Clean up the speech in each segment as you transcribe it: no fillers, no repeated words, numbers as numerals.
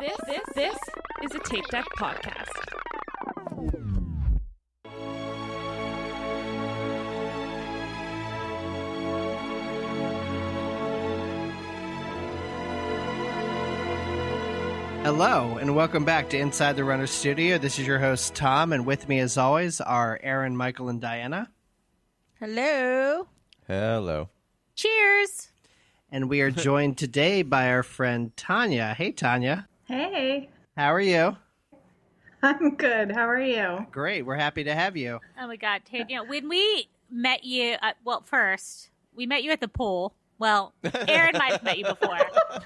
This is a Tape Deck podcast. Hello, and welcome back to Inside the Runner Studio. This is your host, Tom, and with me, as always, are Aaron, Michael, and Diana. Hello. Hello. Cheers. And we are joined today by our friend, Tania. Hey, Tania. Hey. How are you? I'm good. How are you? Great. We're happy to have you. Oh, my God. Tania, when we met you, first, we met you at the pool. Well, Aaron might have met you before.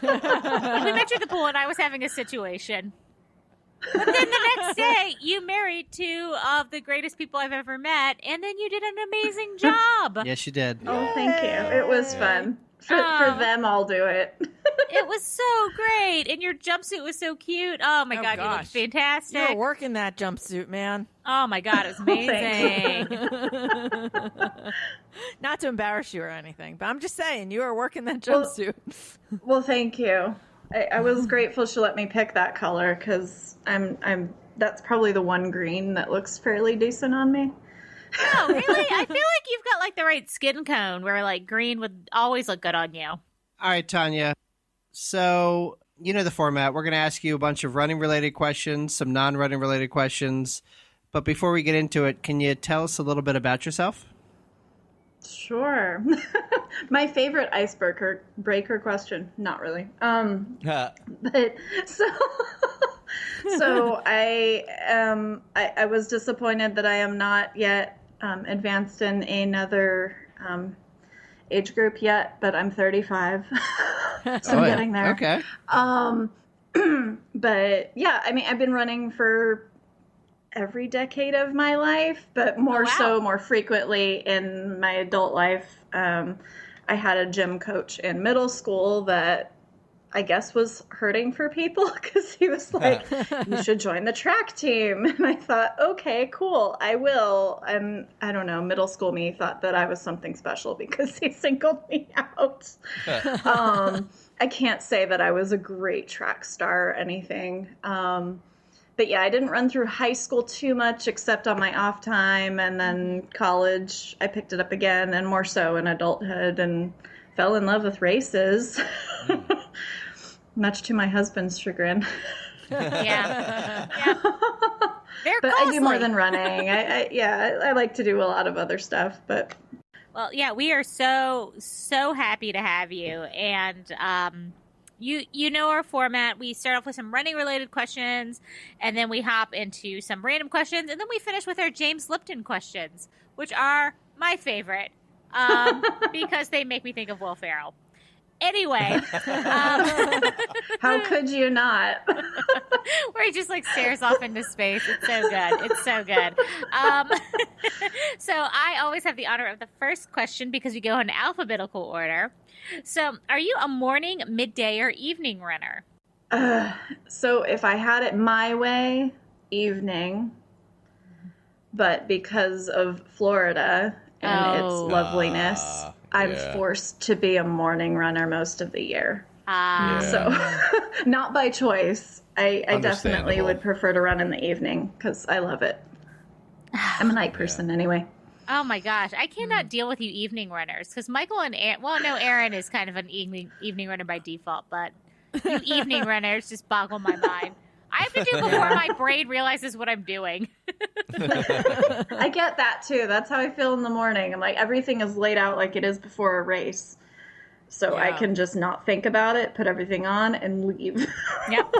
We met you at the pool, and I was having a situation. But then the next day, you married two of the greatest people I've ever met, and then you did an amazing job. Yes, you did. Oh, thank you. It was fun. For them, I'll do it. It was so great, and your jumpsuit was so cute. Oh, my God, you looked fantastic. You're working that jumpsuit, man. Oh, my God, it was amazing. Not to embarrass you or anything, but I'm just saying, you are working that jumpsuit. Well, thank you. I was grateful she let me pick that color because that's probably the one green that looks fairly decent on me. Oh, really? I feel like you've got like the right skin tone where like green would always look good on you. All right, Tania. So, you know the format. We're going to ask you a bunch of running-related questions, some non-running related questions. But before we get into it, can you tell us a little bit about yourself? Sure. My favorite icebreaker question. Not really. But so I was disappointed that I am not yet advanced in another age group yet, but I'm 35. So I'm getting there. Okay. But yeah, I mean, I've been running for every decade of my life, but more frequently in my adult life. I had a gym coach in middle school that I guess was hurting for people because he was like, you should join the track team. And I thought, okay, cool, I will. And I don't know, middle school me thought that I was something special because he singled me out. I can't say that I was a great track star or anything. But yeah, I didn't run through high school too much except on my off time. And then college, I picked it up again and more so in adulthood and fell in love with races. Much to my husband's chagrin. Yeah. They're but costly. I do more than running. I like to do a lot of other stuff. But well, yeah, we are so happy to have you. And you know our format. We start off with some running related questions, and then we hop into some random questions, and then we finish with our James Lipton questions, which are my favorite because they make me think of Will Ferrell. Anyway. How could you not? Where he just like stares off into space. It's so good. It's so good. So I always have the honor of the first question because we go in alphabetical order. So are you a morning, midday, or evening runner? So if I had it my way, evening. But because of Florida and its loveliness, I'm forced to be a morning runner most of the year. So not by choice. I definitely would prefer to run in the evening because I love it. I'm a night person anyway. Oh my gosh, I cannot deal with you evening runners because Michael and Aaron, Aaron is kind of an evening runner by default, but you evening runners just boggle my mind. I have to do before my brain realizes what I'm doing. I get that too. That's how I feel in the morning. I'm like, everything is laid out like it is before a race. So I can just not think about it, put everything on, and leave. Yep.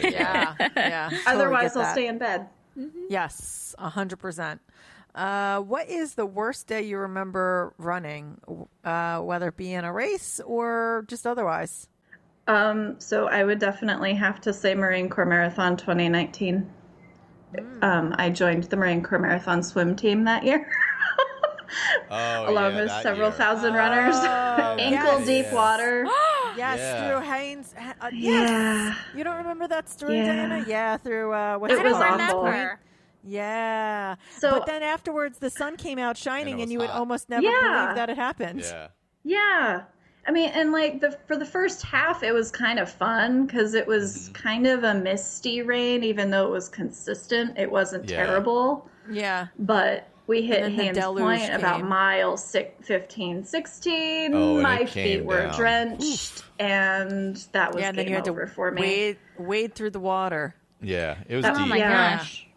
Yeah. Otherwise, I'll stay in bed. Mm-hmm. Yes, 100%. What is the worst day you remember running, whether it be in a race or just otherwise? So I would definitely have to say Marine Corps Marathon 2019. I joined the Marine Corps Marathon swim team that year. Along with several thousand runners. Ankle deep water. Through Haynes. Yes. You don't remember that story, Diana? Yeah, through what's it was awful. Yeah. So, but then afterwards, the sun came out shining, and you would almost never believe that it happened. Yeah. I mean, and like for the first half, it was kind of fun because it was kind of a misty rain, even though it was consistent. It wasn't terrible. Yeah. But we hit And then Haines Point about mile 15, 16. My feet were drenched, and that was game over for me. Wade through the water. Yeah, it was deep. Oh my gosh.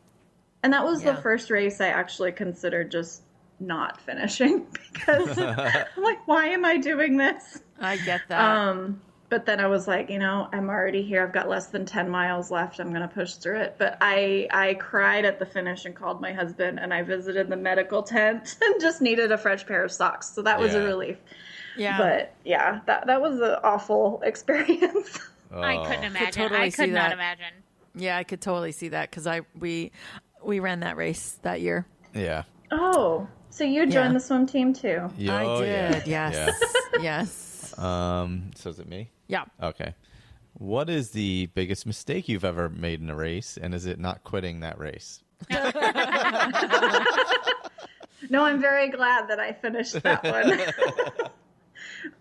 And that was the first race I actually considered just not finishing because I'm like, why am I doing this? I get that. But then I was like, I'm already here. I've got less than 10 miles left. I'm going to push through it. But I cried at the finish and called my husband, and I visited the medical tent and just needed a fresh pair of socks. So that was a relief. Yeah. But yeah, that was an awful experience. I couldn't imagine. I could not imagine. Yeah, I could totally see that because we ran that race that year. Yeah. Oh, so you joined the swim team too? I did. Yeah. Yes. Yes. So is it me? Yeah. Okay. What is the biggest mistake you've ever made in a race, and is it not quitting that race? No, I'm very glad that I finished that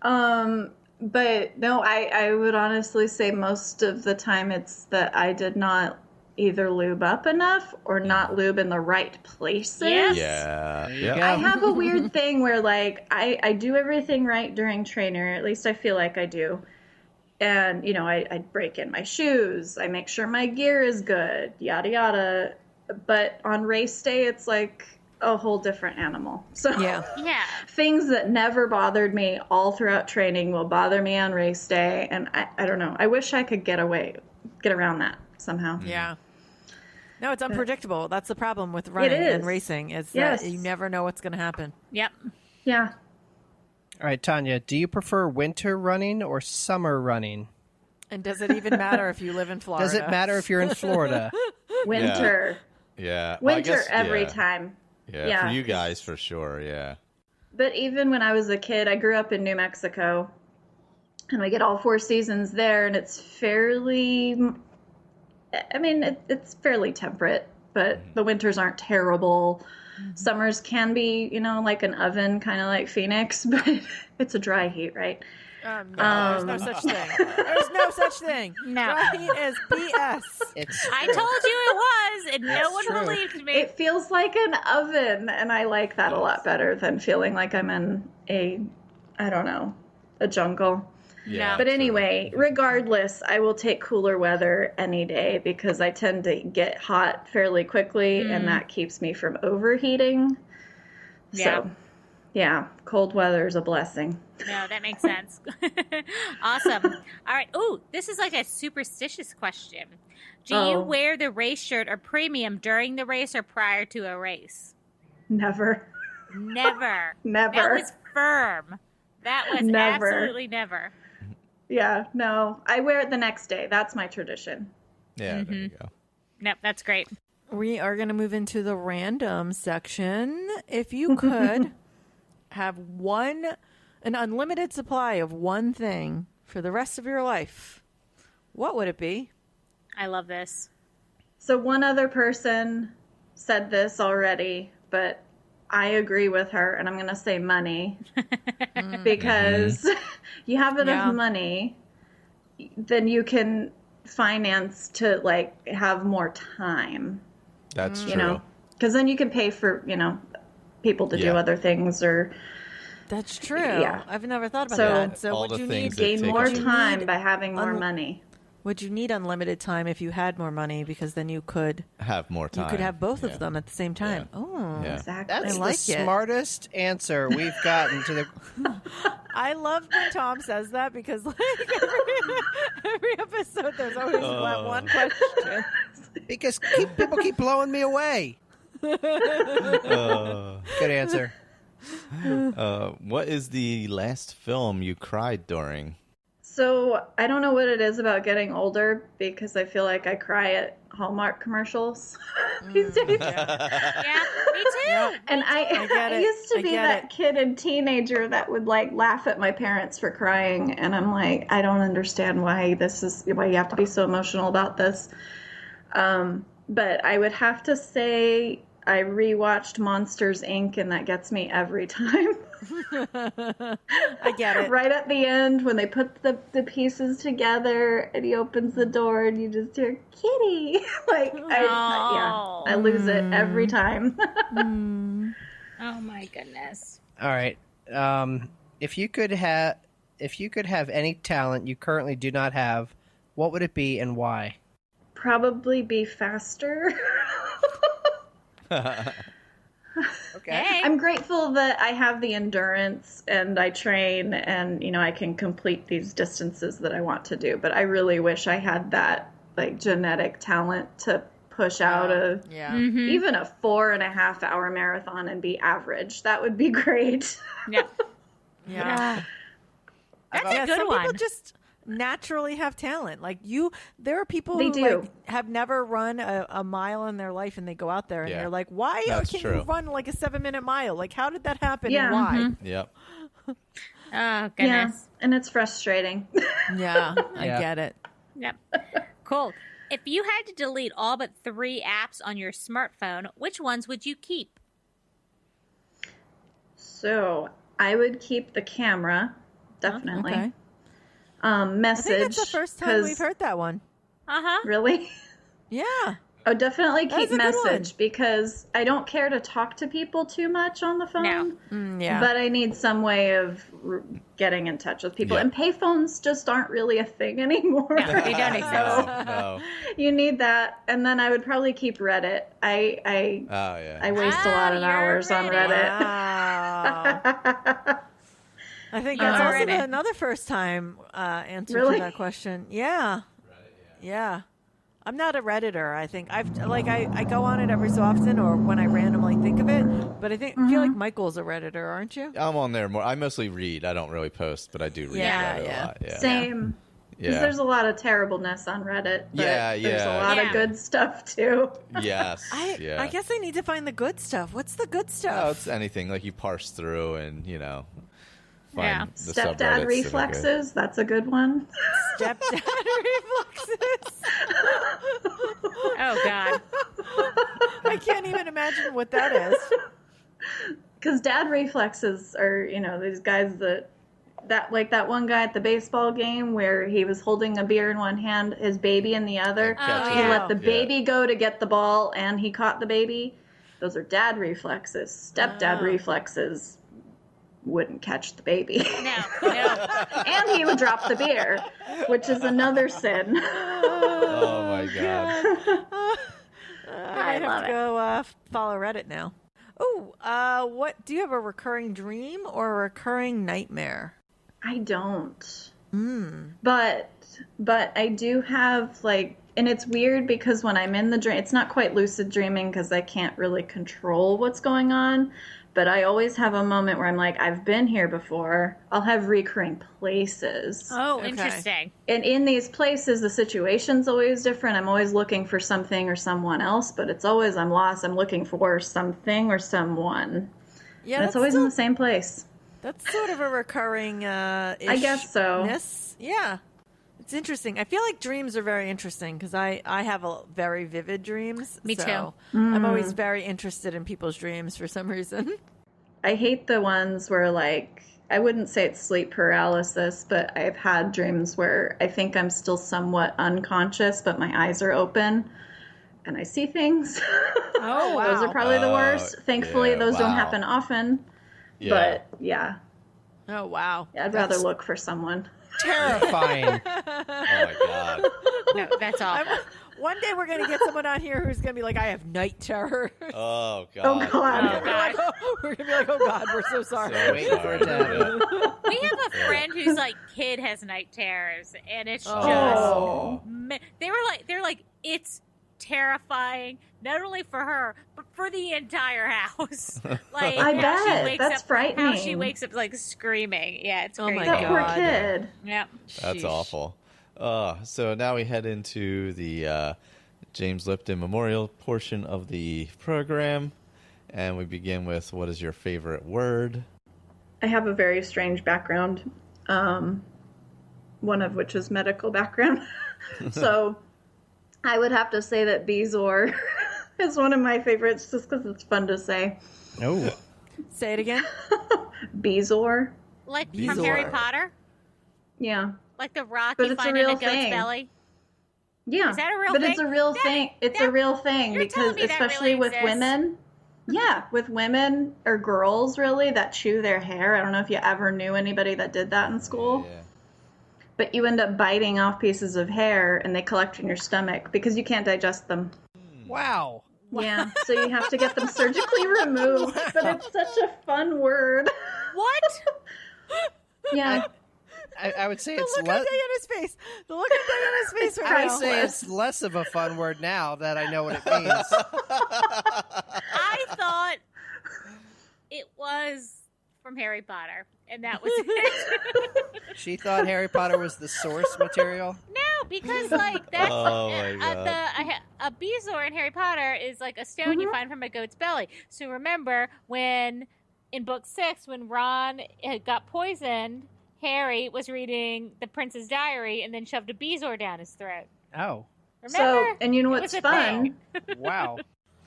one. But no, I would honestly say most of the time it's that I did not either lube up enough or not lube in the right places. Yeah. I have a weird thing where like I do everything right during trainer, at least I feel like I do. And, I break in my shoes. I make sure my gear is good, yada, yada. But on race day, it's like a whole different animal. So things that never bothered me all throughout training will bother me on race day. And I don't know. I wish I could get around that somehow. Yeah. No, it's unpredictable. That's the problem with running and racing is that you never know what's going to happen. Yep. Yeah. All right, Tanya, do you prefer winter running or summer running? And does it even matter if you live in Florida? Does it matter if you're in Florida? Winter. Yeah. Winter every time. Yeah, for you guys, for sure, yeah. But even when I was a kid, I grew up in New Mexico, and we get all 4 seasons there, and it's fairly, it's fairly temperate, but the winters aren't terrible. Summers can be, like an oven, kind of like Phoenix, but it's a dry heat, right? No, there's no such thing. There's no such thing. No. Dry heat is BS. I told you it was, and no one believed me. It feels like an oven, and I like that a lot better than feeling like I'm in a jungle. Yeah, but anyway, regardless, I will take cooler weather any day because I tend to get hot fairly quickly, and that keeps me from overheating. Yeah. So, yeah, cold weather is a blessing. No, that makes sense. Awesome. All right. Oh, this is like a superstitious question. Do you wear the race shirt or premium during the race or prior to a race? Never. Never. Never. That was firm. That was absolutely never. Yeah, no. I wear it the next day. That's my tradition. Yeah, there you go. Nope, that's great. We are going to move into the random section. If you could have an unlimited supply of one thing for the rest of your life, what would it be? I love this. So one other person said this already, but I agree with her, and I'm going to say money. Because you have enough money, then you can finance to, like, have more time. That's true. Because then you can pay for, people to do other things or... That's true. Yeah. I've never thought about that. So all would the you things need that gain more time by having more money? Would you need unlimited time if you had more money? Because then you could have more time. You could have both of them at the same time. Yeah. Oh, exactly. That's I like the smartest answer we've gotten to the. I love when Tom says that because like every episode there's always one question. Because people keep blowing me away. Good answer. What is the last film you cried during? So I don't know what it is about getting older because I feel like I cry at Hallmark commercials these days. Yeah, me too. And I used to be that kid and teenager that would like laugh at my parents for crying, and I'm like, I don't understand why you have to be so emotional about this. But I would have to say I rewatched Monsters, Inc., and that gets me every time. I get it. Right at the end, when they put the pieces together and he opens the door and you just hear kitty. I lose it every time. Oh my goodness. All right. If you could have any talent you currently do not have, what would it be and why? Probably be faster. Okay. Hey. I'm grateful that I have the endurance and I train and, I can complete these distances that I want to do. But I really wish I had that, genetic talent to push out even a 4.5 hour marathon and be average. That would be great. Yeah. Yeah. That's a good some one. people just naturally have talent. There are people They who do. have never run a mile in their life, and they go out there and they're like, "Why That's can true. you run a 7-minute mile? How did that happen? Yeah. And why?" Yep. Oh, goodness. Yeah, and it's frustrating. Yeah, I get it. Yep. Cool. If you had to delete all but 3 apps on your smartphone, which ones would you keep? So I would keep the camera, definitely. Okay. Message. I think that's the first time we've heard that one. Uh-huh. Really? Yeah. Oh, definitely keep That's a good message one. because I don't care to talk to people too much on the phone. No. Yeah. But I need some way of getting in touch with people. Yeah. And payphones just aren't really a thing anymore. No, they don't exist. No. You need that. And then I would probably keep Reddit. I Oh, yeah. waste a lot of you're hours on Reddit. Wow. I think that's You're also Reddit. another first time answer Really? to that question. Yeah. Yeah. I'm not a Redditor. I think I go on it every so often or when I randomly think of it. But I feel like Michael's a Redditor, aren't you? I'm on there more. I mostly read. I don't really post, but I do read Yeah, Reddit yeah. a lot. Yeah. Same. Because Yeah. there's a lot of terribleness on Reddit. But Yeah, there's a yeah. lot Yeah. of good stuff too. Yes. yeah. I guess I need to find the good stuff. What's the good Oh, stuff? it's anything. You parse through and, find Yeah. the Stepdad subreddits that are good. reflexes. That's a good one. Stepdad reflexes. Oh, God. I can't even imagine what that is. Because dad reflexes are, these guys that one guy at the baseball game where he was holding a beer in one hand, his baby in the other. And catch He it. let the Yeah. baby go to get the ball and he caught the baby. Those are dad reflexes. Stepdad reflexes wouldn't catch the baby. No. And he would drop the beer, which is another sin. Oh, my God. I love have to go follow Reddit now. Oh, what do you have a recurring dream or a recurring nightmare? I don't. But I do have and it's weird because when I'm in the dream, it's not quite lucid dreaming because I can't really control what's going on. But I always have a moment where I'm like, I've been here before. I'll have recurring places. Oh, Okay. interesting. And in these places, the situation's always different. I'm always looking for something or someone else, but it's always I'm lost. I'm looking for something or someone. Yeah, And it's always in the same place. That's sort of a recurring I guess so. Yeah. It's interesting. I feel like dreams are very interesting because I have very vivid dreams. Me so too. I'm always very interested in people's dreams for some reason. I hate the ones where I wouldn't say it's sleep paralysis, but I've had dreams where I think I'm still somewhat unconscious, but my eyes are open and I see things. Oh, wow. Those are probably the worst. Thankfully, yeah, those don't wow. happen often. Yeah. But yeah, Oh, wow. I'd rather look for someone. Terrifying. Oh, my God. No, that's awful. One day we're going to get someone on here who's going to be like, I have night terrors. Oh, God. Oh, God. God. We're going to be like, oh, God, we're so sorry. So Wait for it to happen. We have a friend whose kid has night terrors, and it's just Oh. they're like it's terrifying not only for her but for the entire house. I how she bet. wakes That's up, frightening. How she wakes up screaming. Yeah, it's Oh crazy. my That poor God. kid. Yep. That's Sheesh. awful. So now we head into the James Lipton Memorial portion of the program, and we begin with what is your favorite word? I have a very strange background, one of which is medical background. So I would have to say that Bezor is one of my favorites just because it's fun to say. Oh. Say it again. Bezoar. Like from Bezoar. Harry Potter? Yeah. Like the rock But you it's a find in a real goat's thing. belly? Yeah. Is that a real but thing? it's a real thing. It's a real thing you're telling because me that especially really with exists. women. Yeah, with women or girls really that chew their hair. I don't know if you ever knew anybody that did that in school. Yeah. But you end up biting off pieces of hair and they collect in your stomach because you can't digest them. Wow. Yeah, so you have to get them surgically removed. But it's such a fun word. What? Yeah. I would say The it's look on Diana's face. The look on Diana's face right I would now. say it's less of a fun word now that I know what it means. I thought it was from Harry Potter, and that was it. She thought Harry Potter was the source material. No, because like that's Oh, my God. a bezoar in Harry Potter is like a stone you find from a goat's belly. So remember when in book 6 when Ron got poisoned, Harry was reading the Prince's Diary and then shoved a bezoar down his throat. Oh, Remember? So, and you know It what's was a fun thing. wow.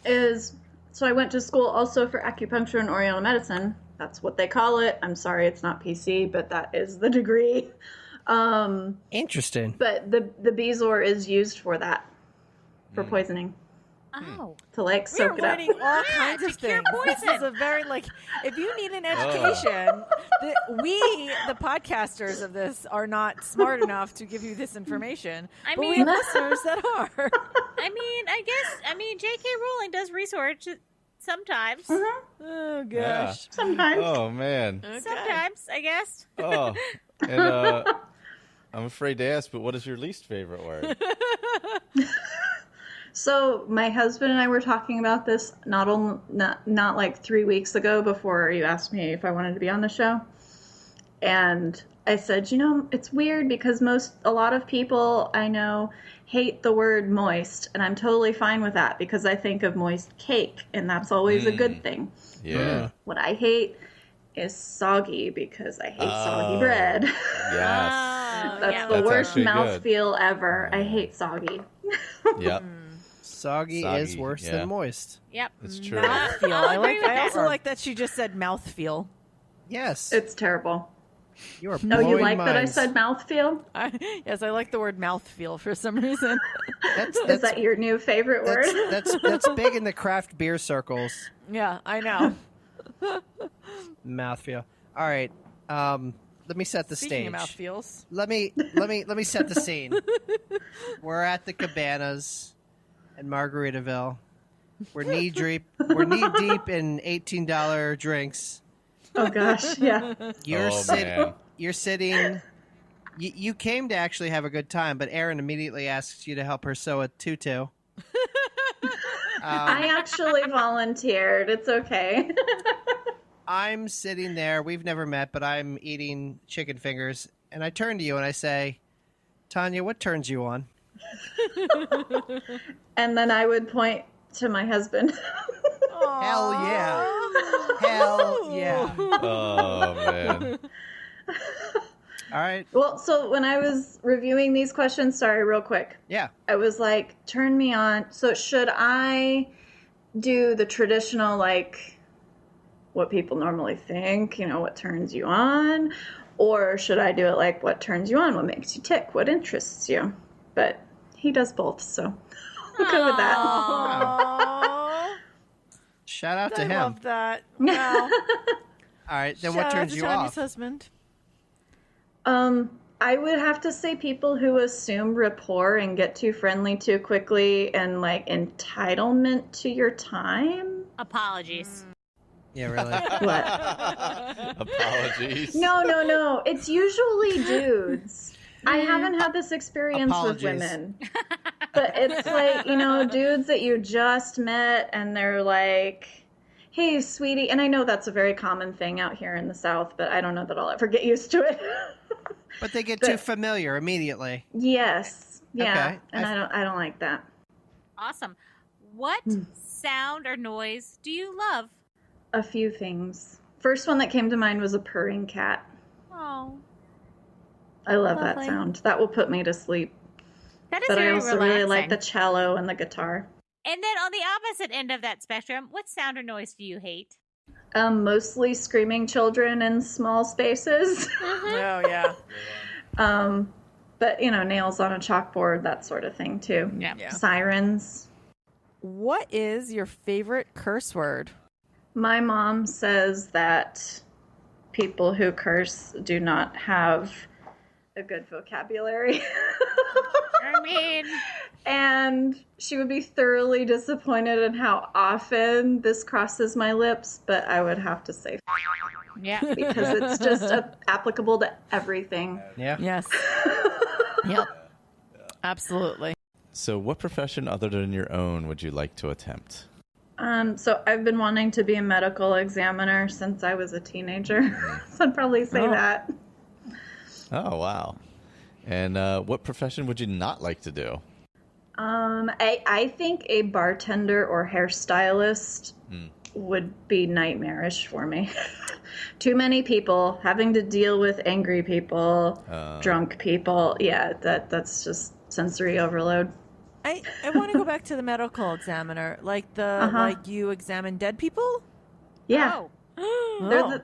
is, so I went to school also for acupuncture and Oriental medicine. That's what they call it. I'm sorry, it's not PC, but that is the degree. Interesting. But the bezoar is used for that, for poisoning, Oh. to like We are soak it up. learning all kinds to of cure things. This is poison. a very if you need an education, the podcasters of this are not smart enough to give you this information. I but we mean- have listeners that are. I mean, J.K. Rowling does research sometimes. Oh Yeah. gosh. Sometimes. Oh, man. Okay. Sometimes, I guess. Oh. And I'm afraid to ask, but what is your least favorite word? So my husband and I were talking about this not like 3 weeks ago before you asked me if I wanted to be on the show. And I said, it's weird because a lot of people I know hate the word moist, and I'm totally fine with that because I think of moist cake, and that's always a good thing. Yeah. What I hate is soggy because I hate soggy bread. Yes. Oh, That's yeah. the That's worst actually good. mouthfeel ever. I hate soggy. Yep. Soggy Soggy, is worse yeah. than moist. Yep. It's true. Mouthfeel. I'll agree with I also that. like that she just said mouthfeel. Yes. It's terrible. You are Oh, you blowing like that I minds. said mouthfeel? Yes, I like the word mouthfeel for some reason. Is that your new favorite word? That's big in the craft beer circles. Yeah, I know. Mouthfeel. All right. Let me set the Speaking stage. of mouthfeels. Let me set the scene. We're at the Cabanas in Margaritaville. We're knee deep in $18 drinks. Oh gosh, yeah. You're Oh, sitting. man. You're sitting. You came to actually have a good time, but Erin immediately asks you to help her sew a tutu. I actually volunteered. It's okay. I'm sitting there. We've never met, but I'm eating chicken fingers, and I turn to you and I say, "Tanya, what turns you on?" And then I would point to my husband. Hell yeah! Hell yeah! Oh, man. All right. Well, so when I was reviewing these questions, sorry, real quick, Yeah. I was like, turn me on. So should I do the traditional, like, what people normally think, what turns you on? Or should I do it like, what turns you on? What makes you tick? What interests you? But he does both, so we'll go with that. Aww. Shout out to I him. love that. Wow. All right. Then Shout what out turns to you Tanya's off? husband. I would have to say people who assume rapport and get too friendly too quickly and like entitlement to your time. Apologies. Yeah, really. What? Apologies. No. It's usually dudes. I haven't had this experience Apologies. with women. But it's like, dudes that you just met and they're like, hey, sweetie. And I know that's a very common thing out here in the South, but I don't know that I'll ever get used to it. But they get too familiar immediately. Yes. Yeah. Okay. And I don't like that. Awesome. What sound or noise do you love? A few things. First one that came to mind was a purring cat. Oh, I love that Lovely. sound. That will put me to sleep. that is But I very also relaxing. really like the cello and the guitar. And then on the opposite end of that spectrum, what sound or noise do you hate? Mostly screaming children in small spaces. Oh, yeah. But, nails on a chalkboard, that sort of thing, too. Yeah. Sirens. What is your favorite curse word? My mom says that people who curse do not have a good vocabulary. I mean, And she would be thoroughly disappointed in how often this crosses my lips, but I would have to say yeah. because it's just applicable to everything. Yeah. Yes. Yep. Absolutely. So, what profession other than your own would you like to attempt? So I've been wanting to be a medical examiner since I was a teenager. So I'd probably say that. Oh, wow. And what profession would you not like to do? I think a bartender or hairstylist would be nightmarish for me. Too many people, having to deal with angry people, drunk people. Yeah, that's just sensory overload. I want to go back to the medical examiner, like like you examine dead people. Yeah. Oh.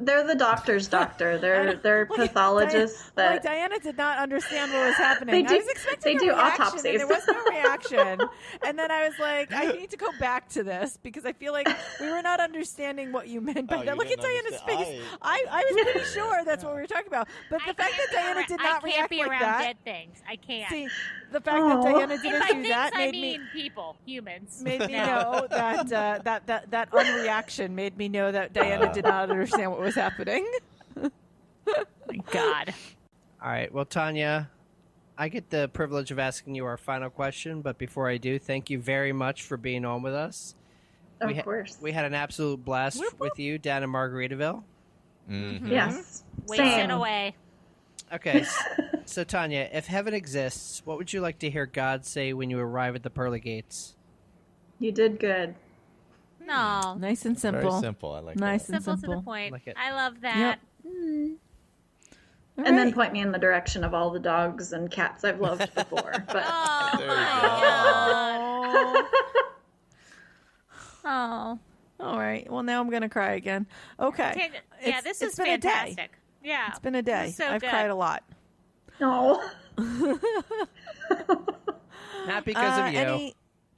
They're the doctor's doctor. They're pathologists. Diana did not understand what was happening. I was expecting they do a reaction, autopsies. and there was no reaction. And then I was like, I need to go back to this because I feel like we were not understanding what you meant. But look at Diana's face. I was pretty sure that's what we were talking about. But the fact that Diana did not react like that. I can't be around dead things. I can't. See, the fact that Diana didn't do that I made mean me people, humans. made me know that that unreaction made me know that Diana did not understand what was happening. My God. All right. Well, Tanya, I get the privilege of asking you our final question, but before I do, thank you very much for being on with us. Of course. We had an absolute blast with you down in Margaritaville. Mm-hmm. Yes. Wasting Same. away. Okay. So, Tanya, if heaven exists, what would you like to hear God say when you arrive at the pearly gates? You did good. No. Nice and simple. Very simple. I like Nice that. and Simple to simple. the point. Like it. I love that. And then point me in the direction of all the dogs and cats I've loved before. But Oh, There you my go. God. Oh. All right. Well, now I'm going to cry again. Okay. Yeah, this is been a day. fantastic. Yeah. It's been a day. So I've good. cried a lot. no. Not because of you.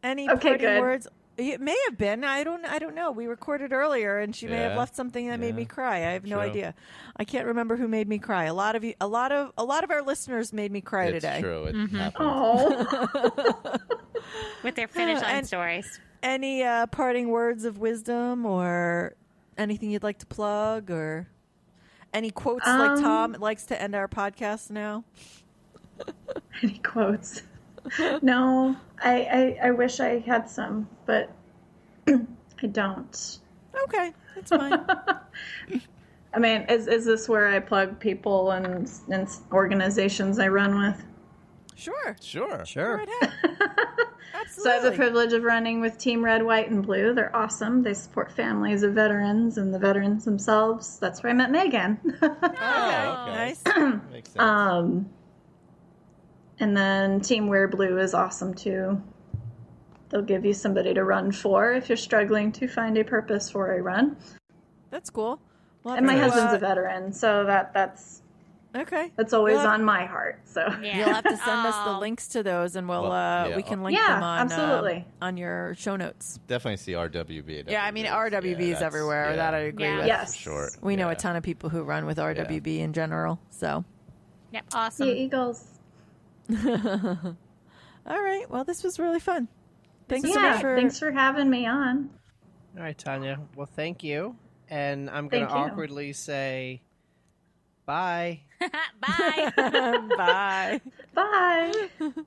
Any Okay, parting good. words? It may have been. I don't know. We recorded earlier, and she may have Yeah. left something that made me cry. I have no True. idea. I can't remember who made me cry. A lot of our listeners made me cry It's today. true. It happened. Oh. With their finish line And- stories. Any parting words of wisdom or anything you'd like to plug or any quotes like Tom likes to end our podcast now? Any quotes? No. I wish I had some, but I don't. Okay, that's fine. I mean, is this where I plug people and organizations I run with? Sure. Sure. Sure. Go right ahead. Absolutely. So I have the privilege of running with Team Red, White, and Blue. They're awesome. They support families of veterans and the veterans themselves. That's where I met Megan. Oh, okay. Nice. Makes sense. And then Team Wear Blue is awesome too. They'll give you somebody to run for if you're struggling to find a purpose for a run. That's cool. We'll have And my to, husband's a veteran, so that's okay. always We'll have- on my heart. So Yeah. You'll have to send us the Oh. links to those, and we'll Well, yeah. we can link Yeah, them on absolutely. on your show notes. Definitely see RWB. Yeah, I mean RWB is that's- everywhere. yeah. That I agree Yeah. with. yes, For sure. We know Yeah. a ton of people who run with RWB in general. So, Yep. Awesome. Yeah, Eagles. all right. Well, this was really fun. Thanks so Yeah, much for. thanks for having me on. All right, Tanya. Well, thank you. And I'm going to Thank you. awkwardly say bye. Bye. Bye. Bye.